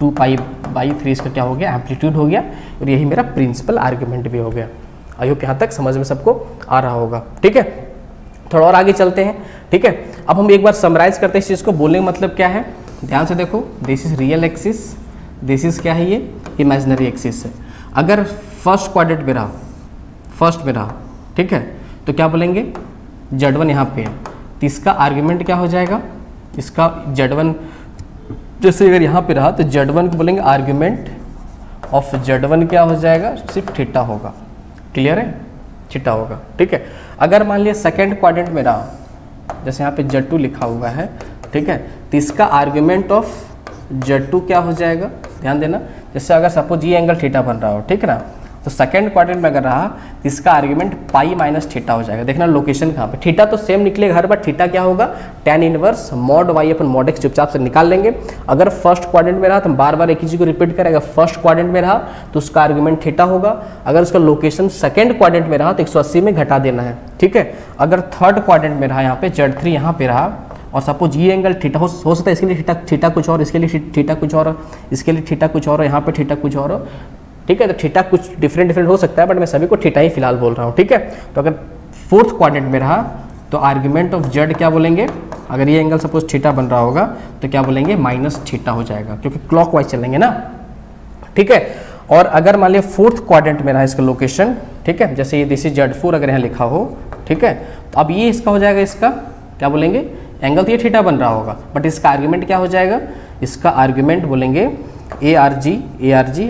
2π/3 इसका क्या हो गया, एम्पलीट्यूड हो गया। और यही मेरा प्रिंसिपल आर्ग्यूमेंट भी हो गया। आई होप यहाँ तक समझ में सबको आ रहा होगा, ठीक है। थोड़ा और आगे चलते हैं, ठीक है। अब हम एक बार समराइज करते हैं इस चीज़ को, बोलने का मतलब क्या है, ध्यान से देखो, this is real axis, this is क्या है, ये इमेजिनरी एक्सिस है। अगर फर्स्ट क्वाड्रेंट में रहा, फर्स्ट में रहा, ठीक है, तो क्या बोलेंगे, Z1 यहाँ पे है, तो इसका आर्ग्यूमेंट क्या हो जाएगा, इसका Z1 जैसे अगर यहाँ पे रहा तो Z1 को बोलेंगे आर्ग्यूमेंट ऑफ Z1 क्या हो जाएगा, सिर्फ थीटा होगा, क्लियर है, थीटा होगा, ठीक है। अगर मान लिया सेकेंड क्वाड्रेंट में रहा, जैसे यहाँ पे Z2 लिखा हुआ है, ठीक है, तो इसका आर्ग्यूमेंट ऑफ Z2 क्या हो जाएगा, ध्यान देना। जैसे अगर सपोज ये एंगल थीटा बन रहा हो, ठीक है ना, तो सेकेंड क्वाड्रेंट में अगर रहा तो इसका आर्ग्यूमेंट पाई माइनस थीटा हो जाएगा। देखना लोकेशन कहाँ पे, थीटा तो सेम निकलेगा हर बार, थीटा क्या होगा, tan inverse mod y upon mod x चुपचाप से निकाल लेंगे। अगर फर्स्ट क्वाड्रेंट में रहा तो हम बार बार एक ही चीज को रिपीट करेंगे, फर्स्ट क्वाड्रेंट में रहा तो उसका आर्ग्यूमेंट थीटा होगा। अगर उसका लोकेशन सेकेंड क्वाड्रेंट में रहा तो 180 में घटा देना है, ठीक है। अगर थर्ड क्वाड्रेंट में रहा, यहाँ पे Z3 यहाँ पे रहा, और सपोज ये एंगल थीटा हो सकता है, इसके लिए थीटा कुछ और, इसके लिए थीटा कुछ और, इसके लिए थीटा कुछ और, यहाँ पे थीटा कुछ और, ठीक है। तो थीटा कुछ डिफरेंट हो सकता है, बट मैं सभी को थीटा ही फिलहाल बोल रहा हूँ, ठीक है। तो अगर फोर्थ क्वाड्रेंट में रहा तो आर्ग्यूमेंट ऑफ जेड क्या बोलेंगे, अगर ये एंगल सपोज थीटा बन रहा होगा तो क्या बोलेंगे, माइनस थीटा हो जाएगा, क्योंकि क्लॉकवाइज चलेंगे ना, ठीक है। और अगर मान लिया फोर्थ क्वाड्रेंट में रहा इसका लोकेशन, ठीक है, जैसे ये दिस इज Z4 अगर यहाँ लिखा हो, ठीक है, तो अब ये इसका हो जाएगा, इसका क्या बोलेंगे, एंगल तो ये थीटा बन रहा होगा, बट इसका आर्ग्यूमेंट क्या हो जाएगा, इसका आर्ग्यूमेंट बोलेंगे ARG,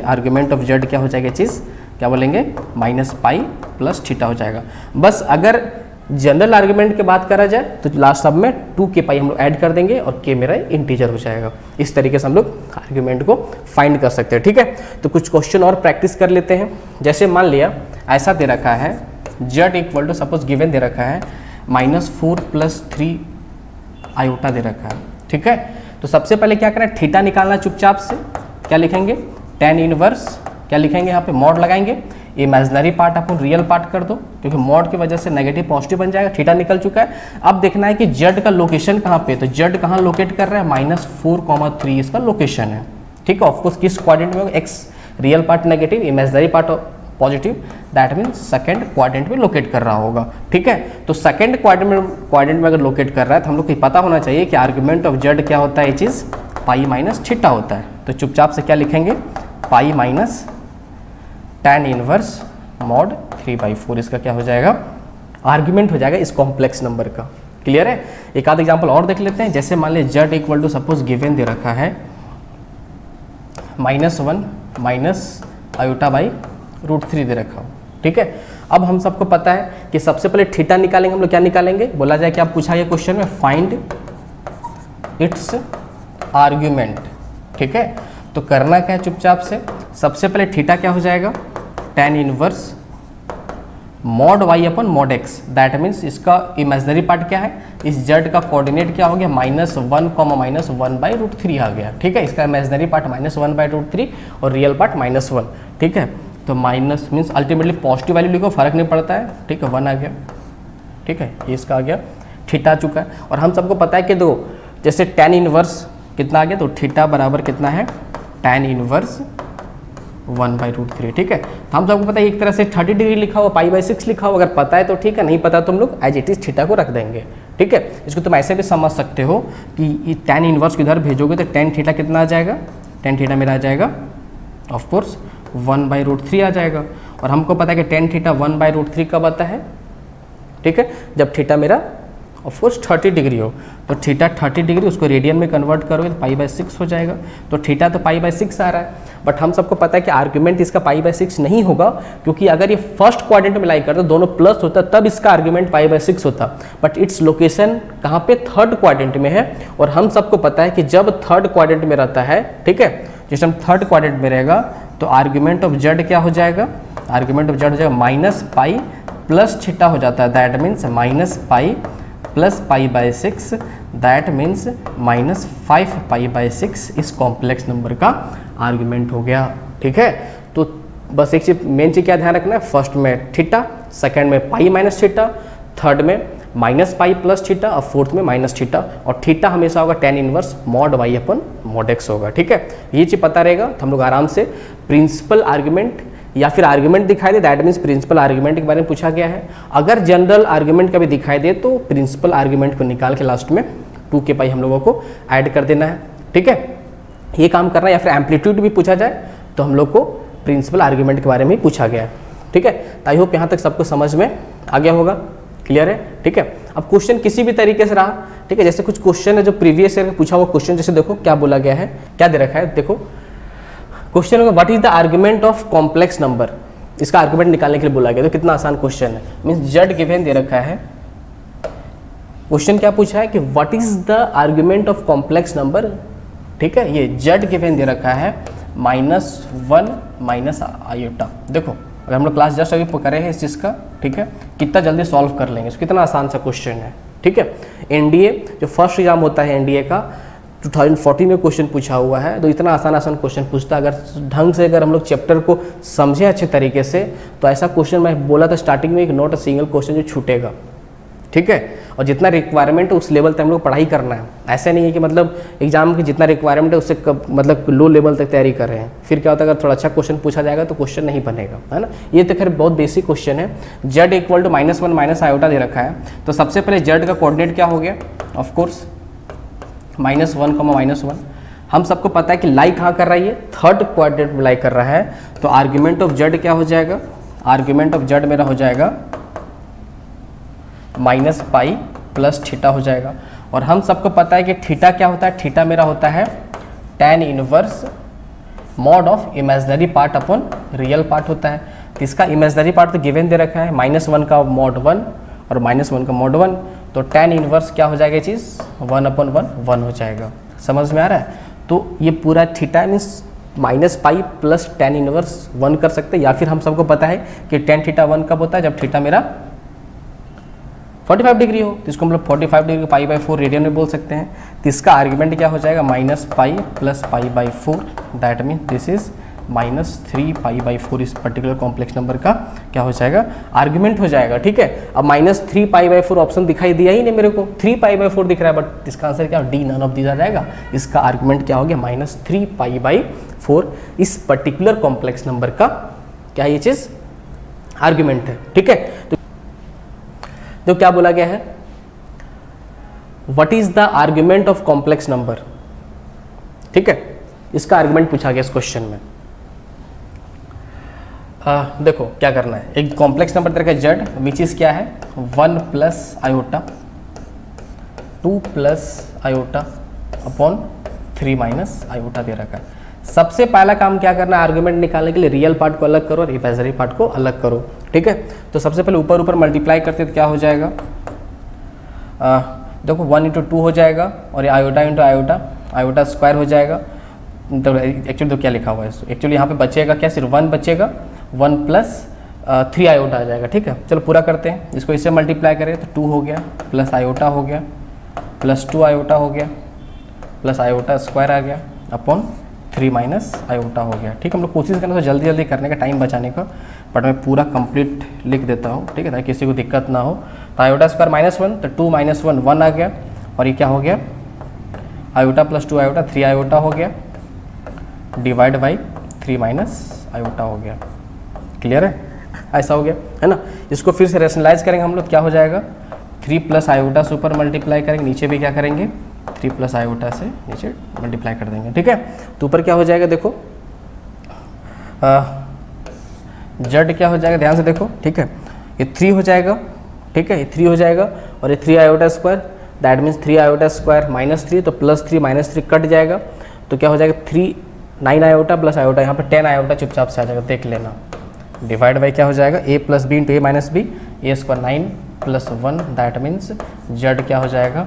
आर्ग्यूमेंट ऑफ जेड क्या हो जाएगा चीज़, क्या बोलेंगे, माइनस पाई प्लस थीटा हो जाएगा। बस अगर जनरल आर्ग्यूमेंट की बात करा जाए तो लास्ट सब में 2k पाई हम लोग ऐड कर देंगे और k मेरा इंटीजर हो जाएगा। इस तरीके से हम लोग आर्ग्यूमेंट को फाइंड कर सकते हैं। ठीक है, तो कुछ क्वेश्चन और प्रैक्टिस कर लेते हैं। जैसे मान लिया ऐसा दे रखा है z equal to suppose given दे रखा है -4 + 3 आयोटा दे रखा है। ठीक है, तो सबसे पहले क्या करना है, थीटा निकालना चुपचाप से। क्या लिखेंगे, tan इनवर्स, क्या लिखेंगे यहाँ पे, मॉड लगाएंगे, imaginary part upon real part कर दो क्योंकि मॉड की वजह से नेगेटिव पॉजिटिव बन जाएगा। थीटा निकल चुका है। अब देखना है कि z का लोकेशन कहाँ पे, तो z कहाँ लोकेट कर रहा है, -4,3 इसका लोकेशन है। ठीक है, ऑफकोर्स किस क्वाड्रेंट में होगा, x real part negative, imaginary part positive, that mean second quadrant में लोकेट कर रहा होगा। ठीक है, तो सेकंड क्वाड्रेंट में अगर लोकेट कर रहा है तो हम लोग को पता होना चाहिए कि आर्ग्यूमेंट ऑफ z क्या होता है, ये चीज़ पाई माइनस थीटा होता है। तो चुपचाप से क्या लिखेंगे, pi minus tan inverse mod 3/4 इसका क्या हो जाएगा, आर्ग्यूमेंट हो जाएगा इस कॉम्प्लेक्स नंबर का। क्लियर है। एक आध एग्जांपल और देख लेते हैं। जैसे मान लीजिए z equal to suppose given दे रखा है -1 माइनस √3 दे रखा हो। ठीक है, अब हम सबको पता है कि सबसे पहले थीटा निकालेंगे हम लोग। क्या निकालेंगे, बोला जाए कि आप पूछा ये क्वेश्चन में फाइंड इट्स आर्ग्यूमेंट। ठीक है, तो करना क्या है, चुपचाप से सबसे पहले थीटा क्या हो जाएगा, tan inverse mod y upon mod x, that means इसका इमेजिनरी पार्ट क्या है, इस z का कोऑर्डिनेट क्या हो गया, -1, -1/√3 आ गया। ठीक है, इसका इमेजिनरी पार्ट -1/√3 और रियल पार्ट -1। ठीक है, तो minus means ultimately positive value लिखो, फर्क नहीं पड़ता है। ठीक है, 1 आ गया। ठीक है, ये इसका आ गया, थीटा आ चुका है। और हम सबको पता है कि दो जैसे tan इनवर्स कितना आ गया, तो थीटा बराबर कितना है, tan इनवर्स 1/√3। ठीक है, तो हम सबको पता है एक तरह से 30 डिग्री लिखा हुआ, π/6 लिखा हुआ, अगर पता है तो ठीक है, नहीं पता तो हम लोग एज इट इज थीटा को रख देंगे। ठीक है, इसको तुम ऐसे भी समझ सकते हो कि ये tan इनवर्स को इधर भेजोगे तो tan थीटा कितना आ जाएगा, tan थीटा मेरा आ जाएगा ऑफकोर्स 1/√3 आ जाएगा। और हमको पता है कि tan थीटा 1/√3 कब आता है, ठीक है, जब थीटा मेरा ऑफकोर्स 30 डिग्री हो। तो थीटा 30 डिग्री उसको रेडियन में कन्वर्ट करोगे तो π/6 हो जाएगा। तो थीटा तो π/6 आ रहा है, बट हम सबको पता है कि आर्ग्यूमेंट इसका π/6 नहीं होगा, क्योंकि अगर ये फर्स्ट क्वाड्रेंट में लाई करता दोनों प्लस होता तब इसका आर्ग्यूमेंट π/6 होता। बट इट्स लोकेशन कहाँ पे, थर्ड क्वाड्रेंट में है। और हम सबको पता है कि जब थर्ड क्वाड्रेंट में रहता है, ठीक है, जिस टाइम थर्ड क्वाड्रेंट में रहेगा तो आर्ग्यूमेंट ऑफ z क्या हो जाएगा, आर्ग्यूमेंट ऑफ z हो जाएगा -π प्लस थीटा हो जाता है, that means -π plus π/6, that means -5π/6 इस कॉम्प्लेक्स नंबर का आर्ग्यूमेंट हो गया। ठीक है, तो बस एक चीज मेन चीज क्या ध्यान रखना है, फर्स्ट में थीटा, सेकंड में पाई माइनस थीटा, थर्ड में -π प्लस थीटा और फोर्थ में माइनस थीटा। और थीटा हमेशा होगा tan inverse mod y upon mod x होगा। ठीक है, ये चीज पता रहेगा तो हम लोग आराम से प्रिंसिपल आर्ग्यूमेंट या फिर आर्ग्यूमेंट दिखाई दे, दैट मीन्स प्रिंसिपल आर्ग्यूमेंट के बारे में पूछा गया है। अगर जनरल आर्ग्यूमेंट कभी दिखाई दे तो प्रिंसिपल आर्ग्यूमेंट को निकाल के लास्ट में 2k पाई हम लोगों को ऐड कर देना है। ठीक है, ये काम करना है। या फिर एम्पलीट्यूड भी पूछा जाए तो हम लोग को प्रिंसिपल आर्ग्यूमेंट के बारे में पूछा गया है। ठीक है, तो आई होप यहाँ तक सबको समझ में आ गया होगा, क्लियर है। ठीक है, अब क्वेश्चन किसी भी तरीके से रहा, ठीक है, जैसे कुछ क्वेश्चन है जो प्रीवियस ईयर में पूछा हुआ क्वेश्चन, जैसे देखो क्या बोला गया है, क्या दे रखा है, देखो क्वेश्चन होगा what is the argument of complex number. इसका आर्ग्यूमेंट निकालने के लिए बोला गया, तो कितना आसान क्वेश्चन है। मीन्स z गिवन दे रखा है, क्वेश्चन क्या पूछा है कि what is the argument of complex number. ठीक है, ये z गिवन दे रखा है -1 माइनस आयोटा। देखो अगर हम लोग क्लास जस्ट अभी करे हैं इस चीज़ का, ठीक है, कितना जल्दी सॉल्व कर लेंगे, कितना आसान सा क्वेश्चन है। ठीक है, एनडीए जो फर्स्ट एग्जाम होता है एनडीए का 2014 में क्वेश्चन पूछा हुआ है, तो इतना आसान क्वेश्चन पूछता। अगर ढंग से अगर हम लोग चैप्टर को समझे अच्छे तरीके से तो ऐसा क्वेश्चन मैं बोला था स्टार्टिंग में, एक नॉट अ सिंगल क्वेश्चन जो छूटेगा। ठीक है, और जितना रिक्वायरमेंट है उस लेवल तक हम लोग पढ़ाई करना है। ऐसा नहीं है कि मतलब एग्जाम की जितना रिक्वायरमेंट है उससे मतलब लो लेवल तक तैयारी कर रहे हैं, फिर क्या होता है अगर थोड़ा अच्छा क्वेश्चन पूछा जाएगा तो क्वेश्चन नहीं बनेगा, है ना। ये तो खैर बहुत बेसिक क्वेश्चन है। z equal to -1 minus iota दे रखा है, तो सबसे पहले z का कोऑर्डिनेट क्या हो गया, ऑफकोर्स -1, -1। हम सबको पता है कि लाई कहाँ कर रहा है, ये थर्ड क्वाड्रेंट में लाई कर रहा है। तो आर्ग्यूमेंट ऑफ z क्या हो जाएगा, आर्ग्यूमेंट ऑफ z मेरा हो जाएगा -π प्लस थीटा हो जाएगा। और हम सबको पता है कि थीटा क्या होता है, थीटा मेरा होता है tan inverse mod of imaginary part upon real part होता है। इसका इमेजनरी पार्ट तो गिवन दे रखा है, -1 का mod 1 और -1 का mod 1, तो tan इनवर्स क्या हो जाएगा ये चीज़ 1/1 1 हो जाएगा। समझ में आ रहा है? तो ये पूरा theta means -pi plus tan inverse 1 कर सकते हैं, या फिर हम सबको पता है कि tan थीटा 1 कब होता है, जब थीटा मेरा 45 डिग्री हो, तो इसको हम लोग 45 डिग्री π/4 रेडियन में बोल सकते हैं। तो इसका आर्ग्यूमेंट क्या हो जाएगा, -pi plus π/4, that mean this is -3 π/4 इस पर्टिकुलर कॉम्प्लेक्स नंबर का क्या हो जाएगा, आर्ग्यूमेंट हो जाएगा। ठीक है, अब -3 π/4 ऑप्शन दिखाई दिया ही नहीं मेरे को, 3 π/4 दिख रहा है, बट इसका आंसर क्या डी नन ऑफ दीज आ जाएगा। इसका आर्ग्यूमेंट क्या हो गया, -3 π/4 इस पर्टिकुलर कॉम्प्लेक्स नंबर का क्या ये चीज़ आर्ग्यूमेंट है। ठीक है, तो क्या बोला गया है, what is the argument of complex number. ठीक है, इसका आर्ग्यूमेंट पूछा गया इस क्वेश्चन में। देखो क्या करना है, एक कॉम्प्लेक्स नंबर तरह का जेड विच इज क्या है 1 + आयोटा 2 + आयोटा अपॉन 3 - आयोटा दे रखा है। सबसे पहला काम क्या करना है, आर्ग्यूमेंट निकालने के लिए रियल पार्ट को अलग करो और इमेजिनरी पार्ट को अलग करो। ठीक है, तो सबसे पहले ऊपर ऊपर मल्टीप्लाई करते तो क्या हो जाएगा, देखो 1 × 2 हो जाएगा और आयोटा × आयोटा, आयोटा स्क्वायर हो जाएगा। तो एक्चुअली तो क्या लिखा हुआ है, एक्चुअली यहाँ पे बचेगा क्या, सिर्फ 1 बचेगा, 1 + 3 आयोटा आ जाएगा। ठीक है, चलो पूरा करते हैं, इसको इससे मल्टीप्लाई करें तो 2 हो गया, प्लस आयोटा हो गया, +2 आयोटा हो गया, प्लस आयोटा स्क्वायर आ गया अपॉन 3 - आयोटा हो गया। ठीक है, हम लोग कोशिश करना तो जल्दी जल्दी करने का, टाइम बचाने का, बट मैं पूरा कंप्लीट लिख देता हूँ। ठीक है, ताकि किसी को दिक्कत ना हो। तो आयोटा स्क्वायर -1, तो 2 - 1 1 आ गया, और ये क्या हो गया, आयोटा + 2 आयोटा 3 आयोटा हो गया, डिवाइड बाई 3 - आयोटा हो गया। क्लियर है, ऐसा हो गया है ना। इसको फिर से रेशनलाइज करेंगे हम लोग, क्या हो जाएगा 3 + आयोटा से ऊपर मल्टीप्लाई करेंगे, नीचे भी क्या करेंगे 3 + आयोटा से नीचे मल्टीप्लाई कर देंगे। ठीक है, तो ऊपर क्या हो जाएगा, देखो जेड क्या हो जाएगा, ध्यान से देखो। ठीक है, ये 3 हो जाएगा। ठीक है, ये 3 हो जाएगा, और ये 3 iota square, that means 3 iota square -3, तो +3 - 3 कट जाएगा, तो क्या हो जाएगा 9 आयोटा प्लस आयोटा, यहाँ पे 10 आयोटा चुपचाप से आ जाएगा, देख लेना। डिवाइड बाई क्या हो जाएगा a + b × a - b, a square 9 + 1, that means z क्या हो जाएगा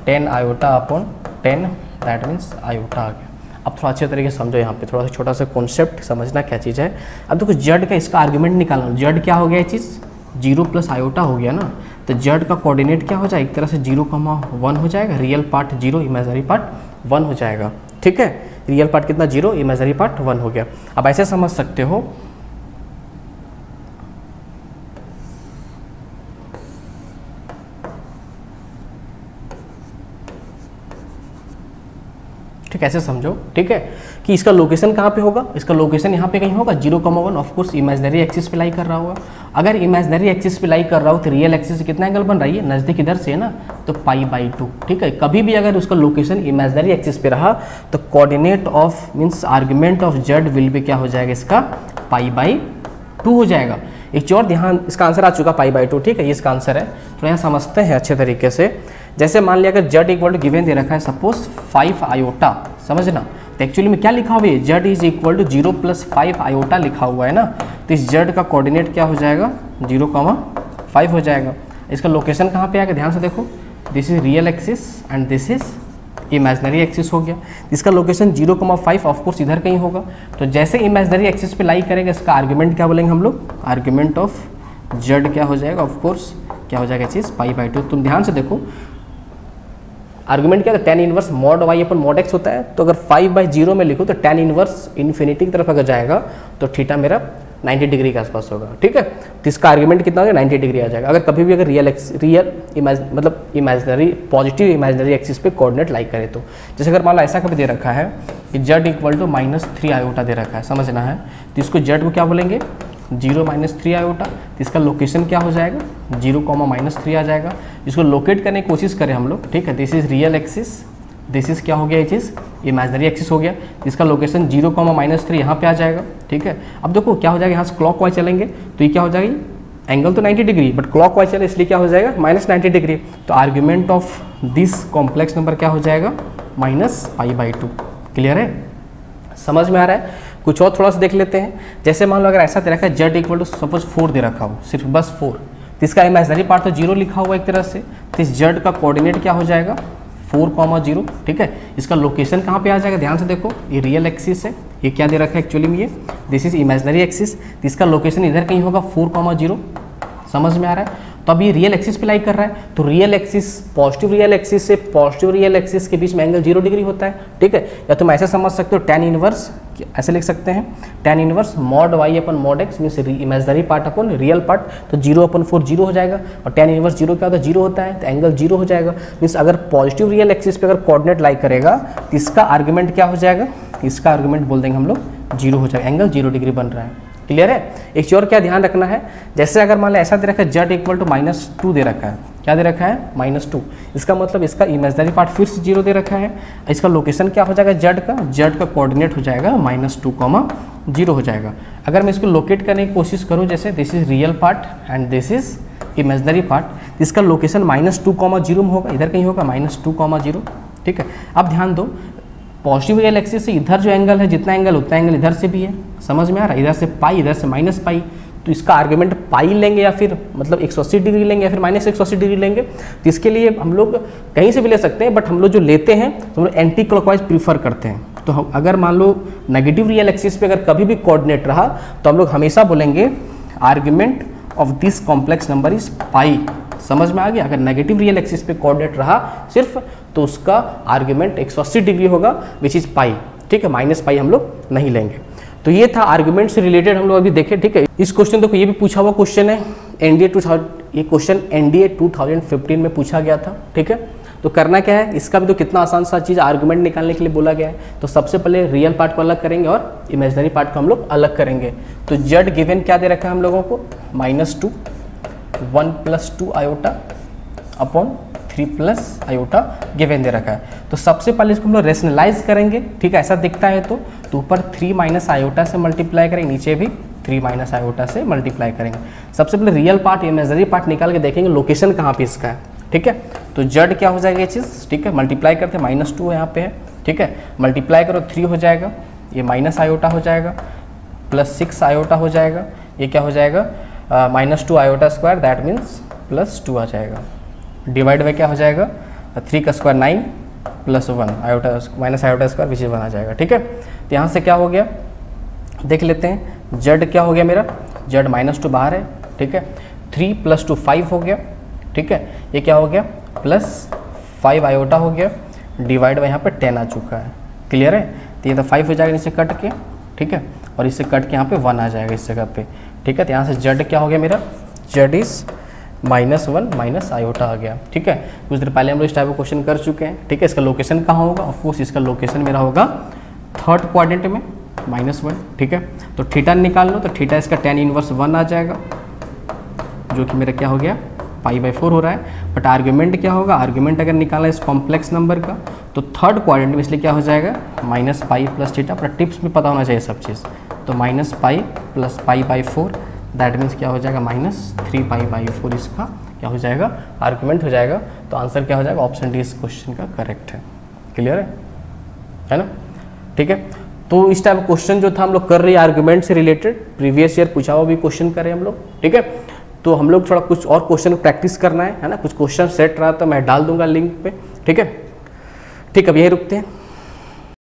10 iota upon 10, that means iota आ गया। अब थोड़ा अच्छे तरीके से समझो, यहाँ पे थोड़ा सा छोटा सा कॉन्सेप्ट समझना क्या चीज़ है। अब देखो जेड का इसका आर्ग्यूमेंट निकालना, जेड क्या हो गया ये चीज़ 0 + आयोटा हो गया ना, तो जेड का कोऑर्डिनेट क्या हो जाएगा, एक तरह से 0,1 हो जाएगा, रियल पार्ट 0, इमेजनरी पार्ट 1 हो जाएगा। ठीक है, रियल पार्ट कितना 0, इमेजनरी पार्ट 1 हो गया। अब ऐसे समझ सकते हो, ठीक ऐसे समझो। ठीक है, कि इसका लोकेशन कहाँ पे होगा, इसका लोकेशन यहाँ पे कहीं होगा 0,1, ऑफ कोर्स इमेजनरी एक्सिस पे लाई कर रहा होगा। अगर इमेजनरी एक्सिस पे लाई कर रहा हो तो रियल एक्सिस से कितना एंगल बन रहा है, नज़दीक इधर से है ना, तो π/2। ठीक है, कभी भी अगर उसका लोकेशन इमेजनरी एक्सिस पे रहा तो coordinate of means argument of Z will भी क्या हो जाएगा, इसका π/2 हो जाएगा। एक चीज़ और ध्यान, इसका आंसर आ चुका π/2। ठीक है, ये इसका आंसर है। थोड़ा यहाँ समझते हैं अच्छे तरीके से। जैसे मान लिया अगर जेड इक्वल टू गिवन दे रखा है सपोज 5 आयोटा, समझना, तो एक्चुअली में क्या लिखा हुआ है, Z is equal to 0 + 5 iota लिखा हुआ है ना, तो इस जेड का कोऑर्डिनेट क्या हो जाएगा 0,5 हो जाएगा। इसका लोकेशन कहाँ पे आएगा, ध्यान से देखो, this is real axis and this is imaginary axis हो गया। इसका लोकेशन 0,5 ऑफ कोर्स इधर कहीं होगा, तो जैसे इमेजनरी एक्सिस पे लाई करेंगे, इसका आर्ग्यूमेंट क्या बोलेंगे हम लोग, आर्ग्यूमेंट ऑफ जेड क्या हो जाएगा, ऑफ कोर्स क्या हो जाएगा चीज़ π/2। तुम ध्यान से देखो, आर्गुमेंट क्या है, tan इनवर्स mod y अपन mod x होता है, तो अगर 5/0 में लिखो तो tan इनवर्स इन्फिनिटी की तरफ अगर जाएगा तो थीटा मेरा 90 डिग्री के आसपास होगा। ठीक है, तो इसका आर्गुमेंट कितना होगा 90 डिग्री आ जाएगा। अगर कभी भी अगर मतलब इमेजनरी पॉजिटिव इमेजनरी एक्सिस पे कोऑर्डिनेट लाइक करे तो, जैसे अगर मान लो ऐसा कभी दे रखा है कि z इक्वल टू -3 आयोटा दे रखा है, समझना है, तो इसको z को क्या बोलेंगे 0 - 3 आयोटा, तो इसका लोकेशन क्या हो जाएगा 0, -3 आ जाएगा। इसको लोकेट करने की कोशिश करें हम लोग। ठीक है, this is real axis, this is क्या हो गया ये चीज़ इमेजनरी एक्सिस हो गया, इसका लोकेशन 0, -3 यहाँ पे आ जाएगा। ठीक है, अब देखो क्या हो जाएगा, यहाँ से क्लॉक वाइज चलेंगे तो ये क्या हो जाएगी, एंगल तो 90 डिग्री बट क्लॉक वाइज चले इसलिए क्या हो जाएगा -90 डिग्री। तो argument of this complex number क्या हो जाएगा -π/2। क्लियर है, समझ में आ रहा है। कुछ और थोड़ा सा देख लेते हैं। जैसे मान लो अगर ऐसा दे रखा है जेड इक्वल टू सपोज 4 दे रखा हो, सिर्फ बस 4, तो इसका इमेजिनरी पार्ट तो 0 लिखा हुआ एक तरह से, तो इस जेड का कोऑर्डिनेट क्या हो जाएगा 4,0, ठीक है। इसका लोकेशन कहाँ पे आ जाएगा, ध्यान से देखो, ये रियल एक्सिस है, ये क्या दे रखा है एक्चुअली में, ये दिस इज इमेजिनरी एक्सिस, तो इसका लोकेशन इधर कहीं होगा 4,0, समझ में आ रहा है। तो अब ये रियल एक्सिस पे लाई कर रहा है, तो real axis positive real axis से पॉजिटिव रियल एक्सिस के बीच में एंगल 0 डिग्री होता है, ठीक है। या तुम ऐसे समझ सकते हो tan इनवर्स, ऐसे लिख सकते हैं tan inverse mod y upon mod x means imaginary part upon real part, तो 0/4 0 हो जाएगा, और tan इनवर्स 0 क्या होता है 0 होता है, तो एंगल 0 हो जाएगा। मीन्स अगर पॉजिटिव रियल एक्सिस पे अगर कोऑर्डिनेट लाई करेगा तो इसका आर्गुमेंट क्या हो जाएगा, इसका आर्गुमेंट बोल देंगे हम लोग 0 हो जाएगा, एंगल 0 डिग्री बन रहा है। क्लियर है। एक चीज और क्या ध्यान रखना है, जैसे अगर मान लो ऐसा दे रखा है जेड इक्वल टू -2 दे रखा है, क्या दे रखा है -2, इसका मतलब इसका इमेजिनरी पार्ट फिर से 0 दे रखा है, इसका लोकेशन क्या हो जाएगा जेड का कोऑर्डिनेट हो जाएगा -2,0 हो जाएगा। अगर मैं इसको लोकेट करने की कोशिश करूँ, जैसे this is real part and this is imaginary part, इसका लोकेशन -2,0 में होगा, इधर कहीं होगा -2,0, ठीक है। अब ध्यान दो, पॉजिटिव रियल एक्सिस से इधर जो एंगल है, जितना एंगल उतना एंगल इधर से भी है, समझ में आ रहा है, इधर से पाई, इधर से -पाई, तो इसका आर्गुमेंट पाई लेंगे या फिर मतलब 180 डिग्री लेंगे या फिर -180 डिग्री लेंगे, तो इसके लिए हम लोग कहीं से भी ले सकते हैं, बट हम लोग जो लेते हैं तो हम लोग एंटी क्लॉकवाइज प्रीफर करते हैं। तो हम अगर मान लो नेगेटिव रियल एक्सिस पे अगर कभी भी कोऑर्डिनेट रहा तो हम लोग हमेशा बोलेंगे argument of this complex number is pi, समझ में आ गया। अगर नेगेटिव रियल एक्सिस पे कोऑर्डिनेट रहा सिर्फ, तो उसका आर्गुमेंट 180 डिग्री होगा विच इज पाई, ठीक है, -पाई हम लोग नहीं लेंगे। तो ये था आर्गुमेंट से रिलेटेड हम लोग अभी देखे, ठीक है। इस क्वेश्चन देखो, ये भी पूछा हुआ क्वेश्चन है, ये क्वेश्चन एनडीए 2015 में पूछा गया था, ठीक है। तो करना क्या है, इसका भी तो कितना आसान सा चीज़ आर्गुमेंट निकालने के लिए बोला गया है। तो सबसे पहले रियल पार्ट को अलग करेंगे और इमेजिनरी पार्ट को हम लोग अलग करेंगे। तो जेड गिवन क्या दे रखा है हम लोगों को -2, 1 + 2 आयोटा अपॉन 3 + आयोटा गिवन दे रखा है। तो सबसे पहले इसको हम लोग रेशनलाइज करेंगे, ठीक है, ऐसा दिखता है तो ऊपर 3 - आयोटा से मल्टीप्लाई करेंगे, नीचे भी 3 - आयोटा से मल्टीप्लाई करेंगे। सबसे पहले रियल पार्ट इमेजिनरी पार्ट निकाल के देखेंगे लोकेशन कहाँ पे इसका है, ठीक है। तो जेड क्या हो जाएगा ये चीज़, ठीक है, मल्टीप्लाई करते हैं, -2 यहाँ पे है, ठीक है, मल्टीप्लाई करो 3 हो जाएगा, ये माइनस आयोटा हो जाएगा, +6 आयोटा हो जाएगा, ये क्या हो जाएगा -2 आयोटा स्क्वायर, दैट मीन्स +2 आ जाएगा, डिवाइड बाई क्या हो जाएगा 3 का square 9 + 1 iota -iota square which is 1 आ जाएगा, ठीक है। तो यहाँ से क्या हो गया देख लेते हैं, जेड क्या हो गया मेरा, जेड -2 बाहर है, ठीक है, 3 + 2 5 हो गया, ठीक है, ये क्या हो गया +5 आयोटा हो गया, डिवाइड बाई यहाँ पे 10 आ चुका है, क्लियर है। तो ये तो 5 हो जाएगा नीचे कट के, ठीक है, और इससे कट के यहाँ पे 1 आ जाएगा इस जगह पे, ठीक है। तो यहाँ से जेड क्या हो गया मेरा, जेड इज -1 - आयोटा आ गया, ठीक है। कुछ देर पहले हम लोग इस टाइप का क्वेश्चन कर चुके हैं, ठीक है। इसका लोकेशन कहाँ होगा, ऑफकोर्स इसका लोकेशन मेरा होगा 3rd क्वाड्रेंट में -1, ठीक है। तो थीटा निकाल लो, तो थीटा इसका tan इनवर्स 1 आ जाएगा, जो कि मेरा क्या हो गया π/4 हो रहा है। बट आर्ग्यूमेंट क्या होगा, आर्ग्यूमेंट अगर निकाला इस कॉम्प्लेक्स नंबर का तो 3rd क्वाड्रेंट में, इसलिए क्या हो जाएगा -π + थीटा, अपना टिप्स में पता होना चाहिए सब चीज़। तो -π + π/4 दैट मीन्स क्या हो जाएगा -3π/4 इसका क्या हो जाएगा आर्गुमेंट हो जाएगा। तो आंसर क्या हो जाएगा, ऑप्शन डी इस क्वेश्चन का करेक्ट है, क्लियर है ना, ठीक है। तो इस टाइप क्वेश्चन जो था हम लोग कर रहे हैं आर्गुमेंट से रिलेटेड, प्रीवियस ईयर पूछा हुआ भी क्वेश्चन करें हम लोग, ठीक है। तो हम लोग थोड़ा कुछ और क्वेश्चन प्रैक्टिस करना है ना, कुछ क्वेश्चन सेट रहा तो मैं डाल दूंगा लिंक पे, ठीक है। ठीक, अब यही रुकते हैं।